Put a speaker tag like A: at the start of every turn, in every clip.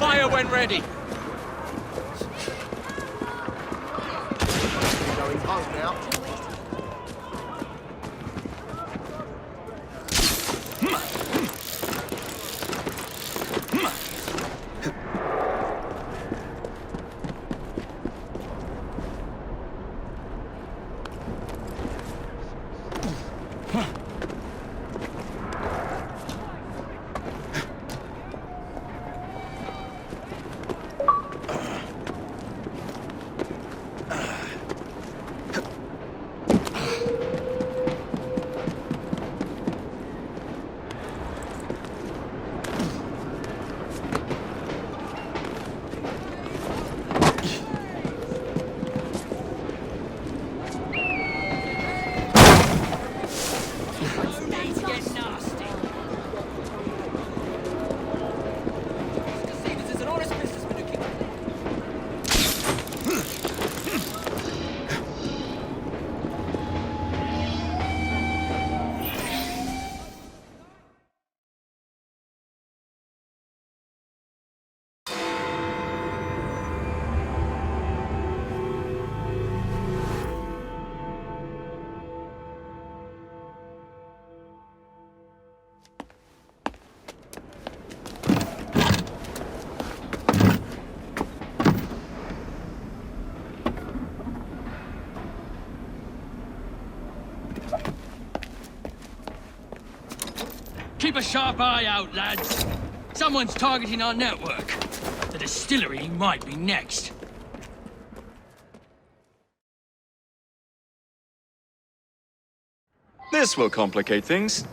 A: Fire when ready.
B: Going home now.
C: Keep a sharp eye out, lads. Someone's targeting our network. The distillery might be next.
D: This will complicate things.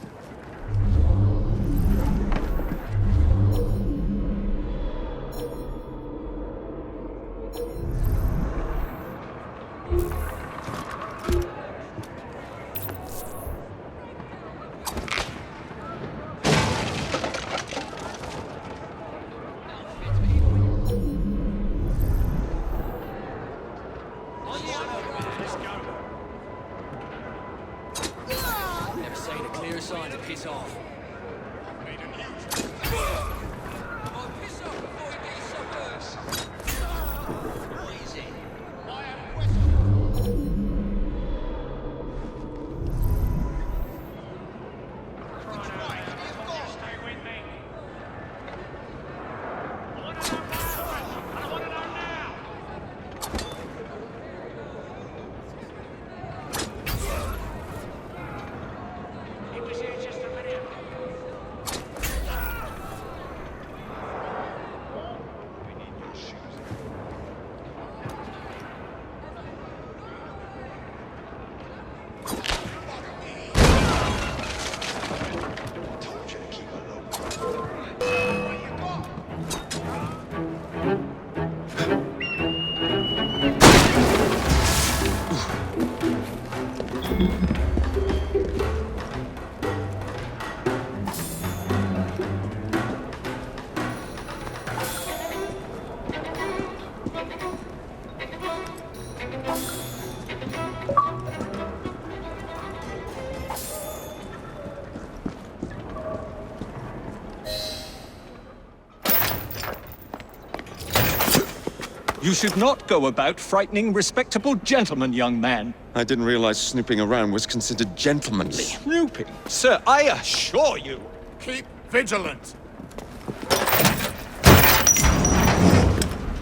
E: You should not go about frightening respectable gentlemen, young man.
F: I didn't realize snooping around was considered gentlemanly.
E: Snooping? Sir, I assure you.
B: Keep vigilant.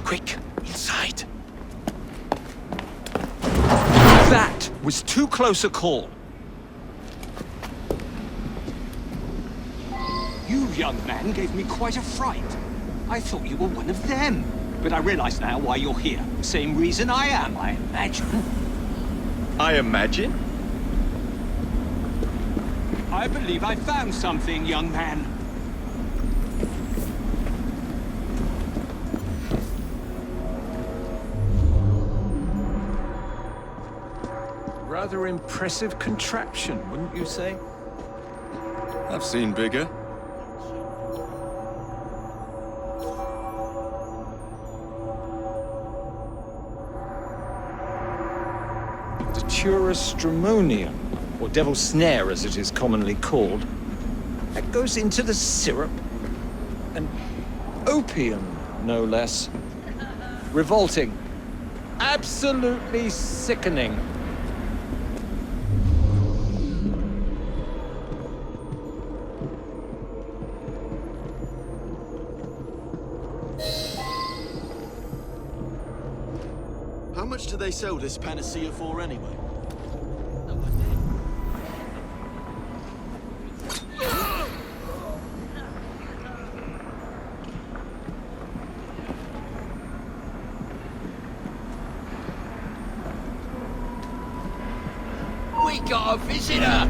E: Quick, inside. That was too close a call. You, young man, gave me quite a fright. I thought you were one of them. But I realize now why you're here. Same reason I am, I imagine.
D: I imagine?
E: I believe I found something, young man. Rather impressive contraption, wouldn't you say?
F: I've seen bigger.
E: Stramonium, or devil's snare as it is commonly called. That goes into the syrup. And opium. no less. Revolting. Absolutely sickening.
A: How much do they sell this panacea for anyway?
C: We got a visitor!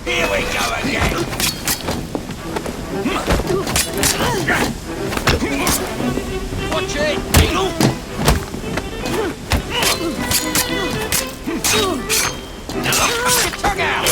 G: Here we go again!
C: Watch it!
G: Tug out!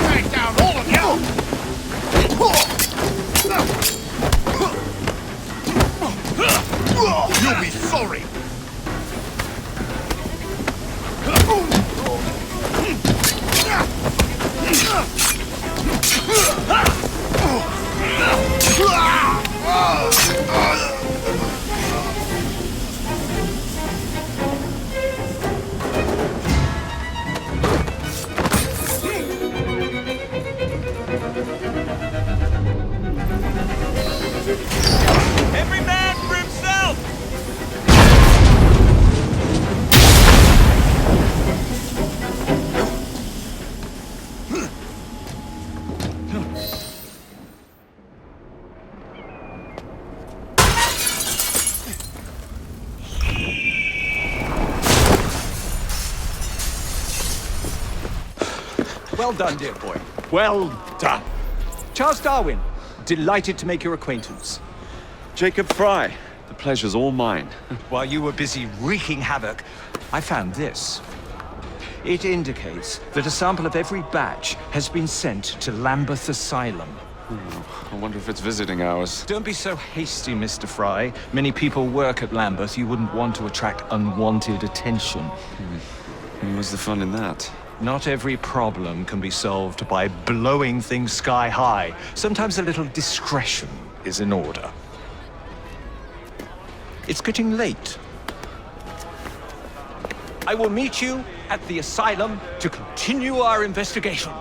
B: Take down all of you! You'll be sorry!
G: Every man for himself!
E: Well done, dear boy. Well done. Charles Darwin, delighted to make your acquaintance.
F: Jacob Frye. The pleasure's all mine.
E: While you were busy wreaking havoc, I found this. It indicates that a sample of every batch has been sent to Lambeth Asylum.
F: I wonder if it's visiting hours.
E: Don't be so hasty, Mr. Frye. Many people work at Lambeth. You wouldn't want to attract unwanted attention.
F: What's the fun in that?
E: Not every problem can be solved by blowing things sky high. Sometimes a little discretion is in order. It's getting late. I will meet you at the asylum to continue our investigation.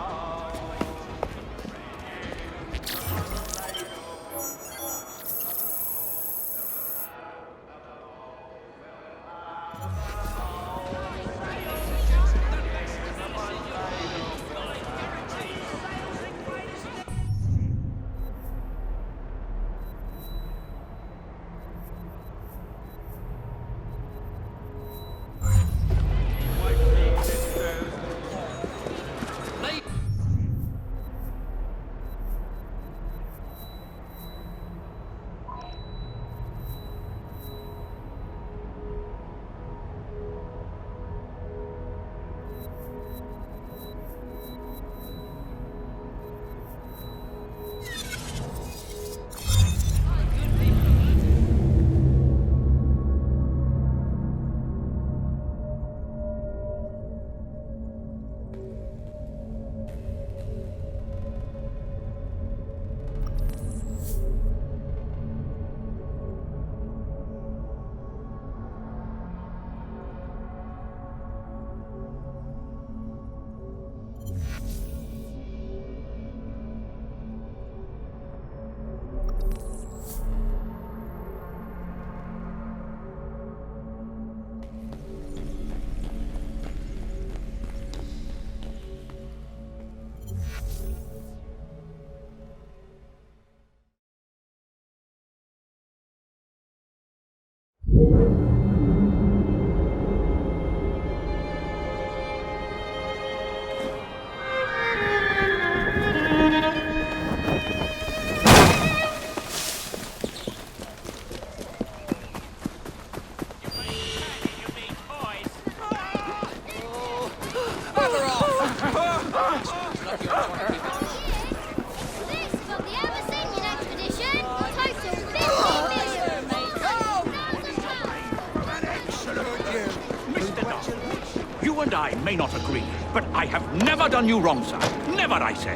B: You and I may not agree, but I have never done you wrong, sir. Never, I say.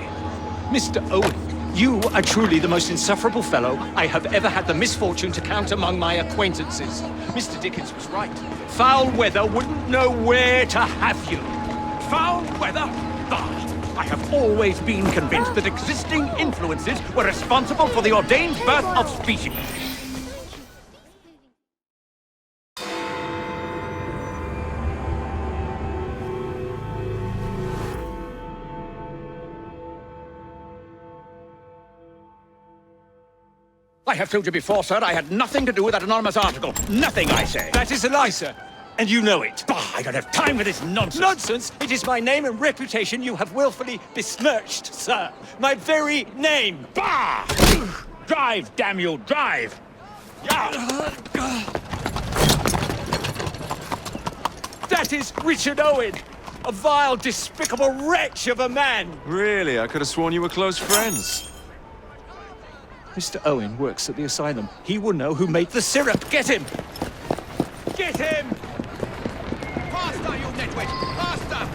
E: Mr. Owen, you are truly the most insufferable fellow I have ever had the misfortune to count among my acquaintances. Mr. Dickens was right. Foul weather wouldn't know where to have you.
B: Foul weather? Bah! I have always been convinced that existing influences were responsible for the ordained birth of species. I have told you before, sir, I had nothing to do with that anonymous article. Nothing, I say.
E: That is a lie, sir. And you know it.
B: Bah, I don't have time for this nonsense.
E: Nonsense? It is my name and reputation you have willfully besmirched, sir. My very name.
B: Bah! Drive, damn you, drive! Yeah!
E: That is Richard Owen, a vile, despicable wretch of a man.
F: Really? I could have sworn you were close friends.
E: Mr. Owen works at the asylum. He will know who made the syrup. Get him! Get him!
B: Faster, you nitwit! Faster!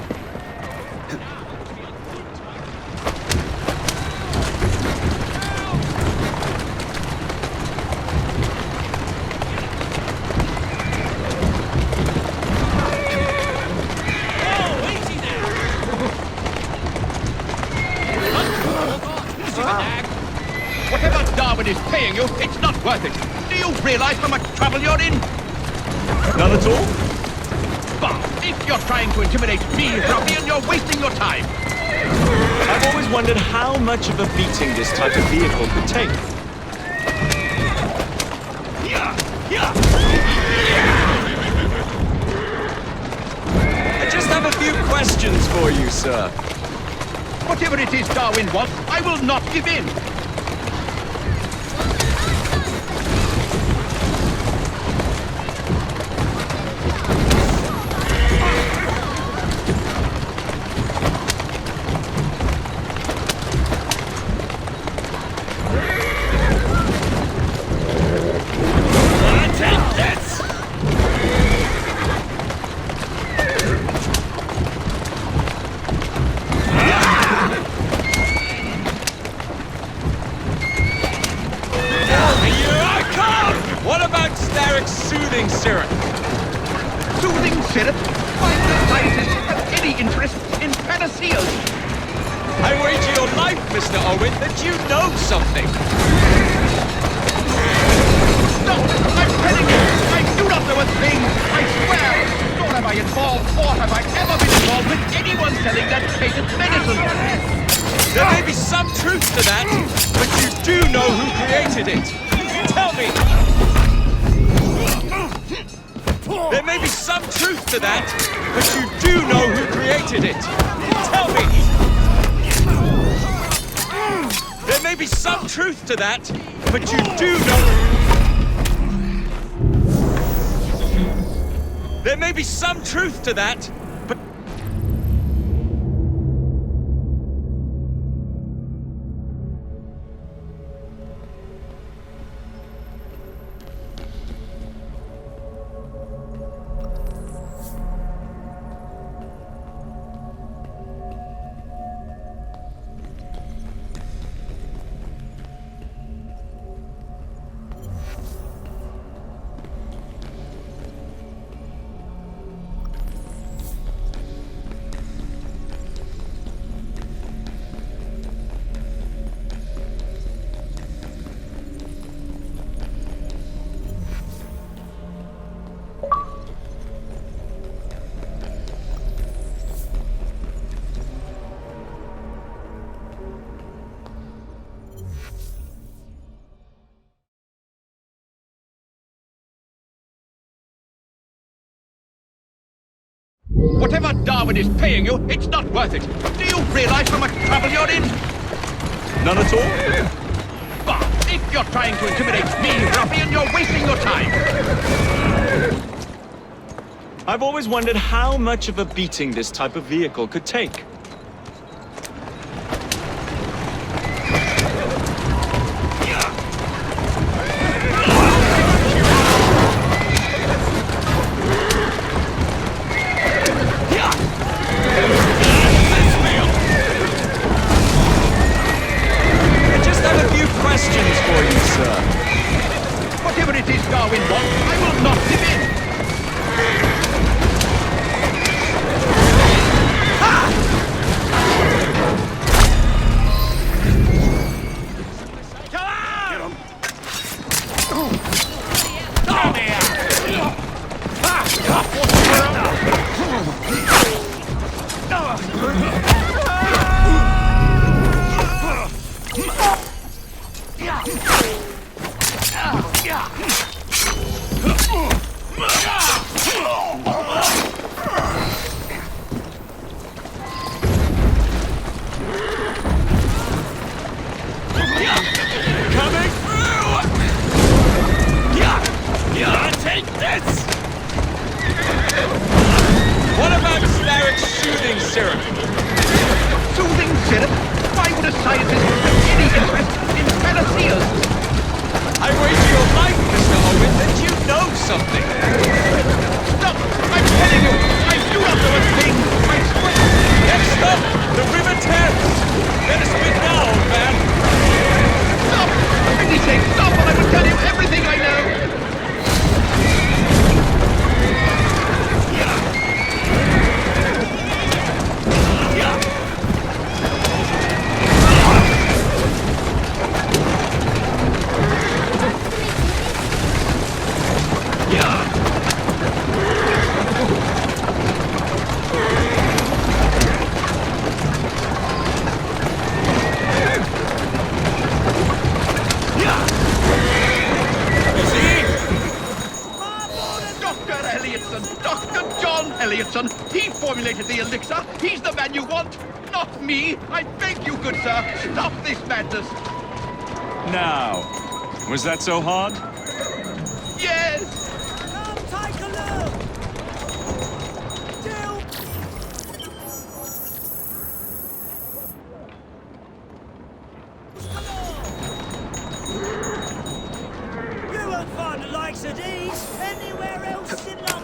C: Oh, easy there!
B: Whatever Darwin is paying you, it's not worth it. Do you realize how much trouble you're in?
E: None at all?
B: Bah! If you're trying to intimidate me, ruffian, you're wasting your time.
E: I've always wondered how much of a beating this type of vehicle could take. I just have a few questions for you, sir.
B: Whatever it is Darwin wants, I will not give in.
E: Soothing syrup.
B: Soothing syrup? Why do scientists have any interest in panaceas?
E: I wager your life, Mr. Owen, that you know something.
B: No, I'm telling you, I do not know a thing. I swear, nor have I involved, or have I ever been involved with anyone selling that patent medicine.
E: There may be some truth to that, but you do know who created it. Tell me. There may be some truth to that, but you do know who created it. Tell me. There may be some truth to that, but you do know... There may be some truth to that, but...
B: Whatever Darwin is paying you, it's not worth it. Do you realize how much trouble you're in?
D: None at all?
B: Bah! If you're trying to intimidate me, ruffian, you're wasting your time.
D: I've always wondered how much of a beating this type of vehicle could take.
E: Questions for you, sir.
B: Whatever it is Darwin wants, I will not give in.
E: Next stop, the River Thames. Let us speak now, old man.
B: Stop! For pity's sake, stop, or I will tell you everything I know! with the elixir. He's the man you want, not me. I beg you, good sir, stop this madness.
F: Now, was that so hard?
B: Yes!
H: Come take a look! You won't find the likes of these anywhere else in London.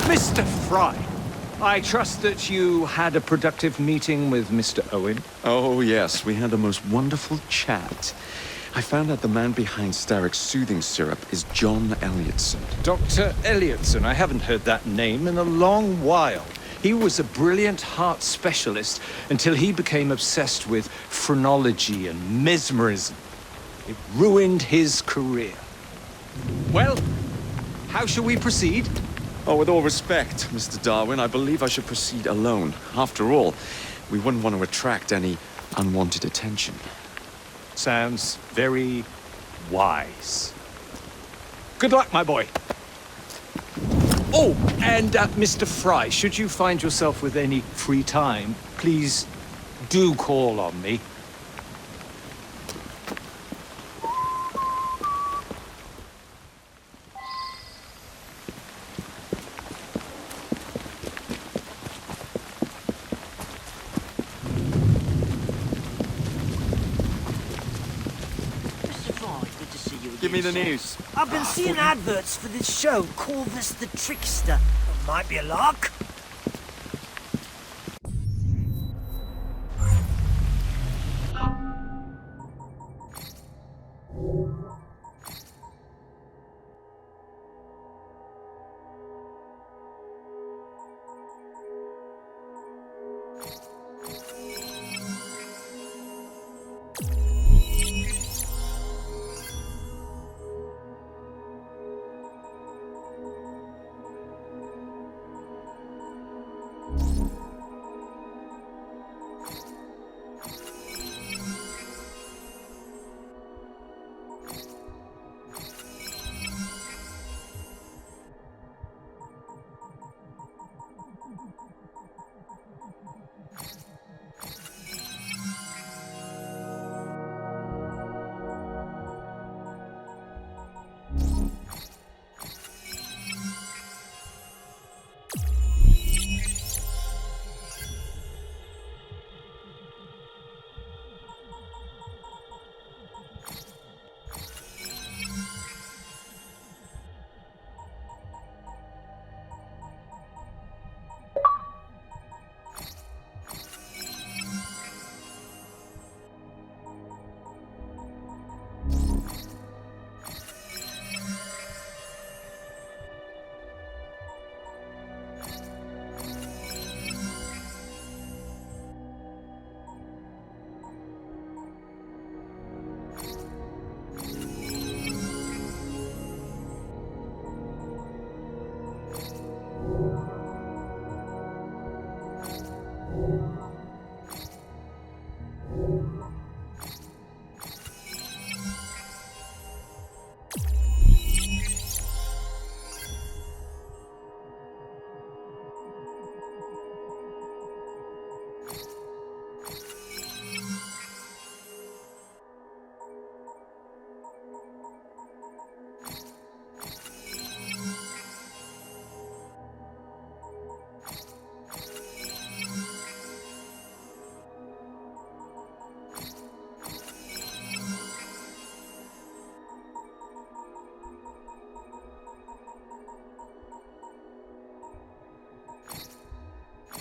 E: Mr. Frye, I trust that you had a productive meeting with Mr. Owen.
F: Oh, yes, we had the most wonderful chat. I found out the man behind Starrick's soothing syrup is John Elliotson.
E: Dr. Elliotson, I haven't heard that name in a long while. He was a brilliant heart specialist until he became obsessed with phrenology and mesmerism. It ruined his career. Well, how shall we proceed?
F: Oh, with all respect, Mr. Darwin, I believe I should proceed alone. After all, we wouldn't want to attract any unwanted attention.
E: Sounds very wise. Good luck, my boy. Oh, and Mr. Frye, should you find yourself with any free time, please do call on me.
F: Give me the news.
H: I've been seeing adverts for this show, Corvus the Trickster. Might be a lark.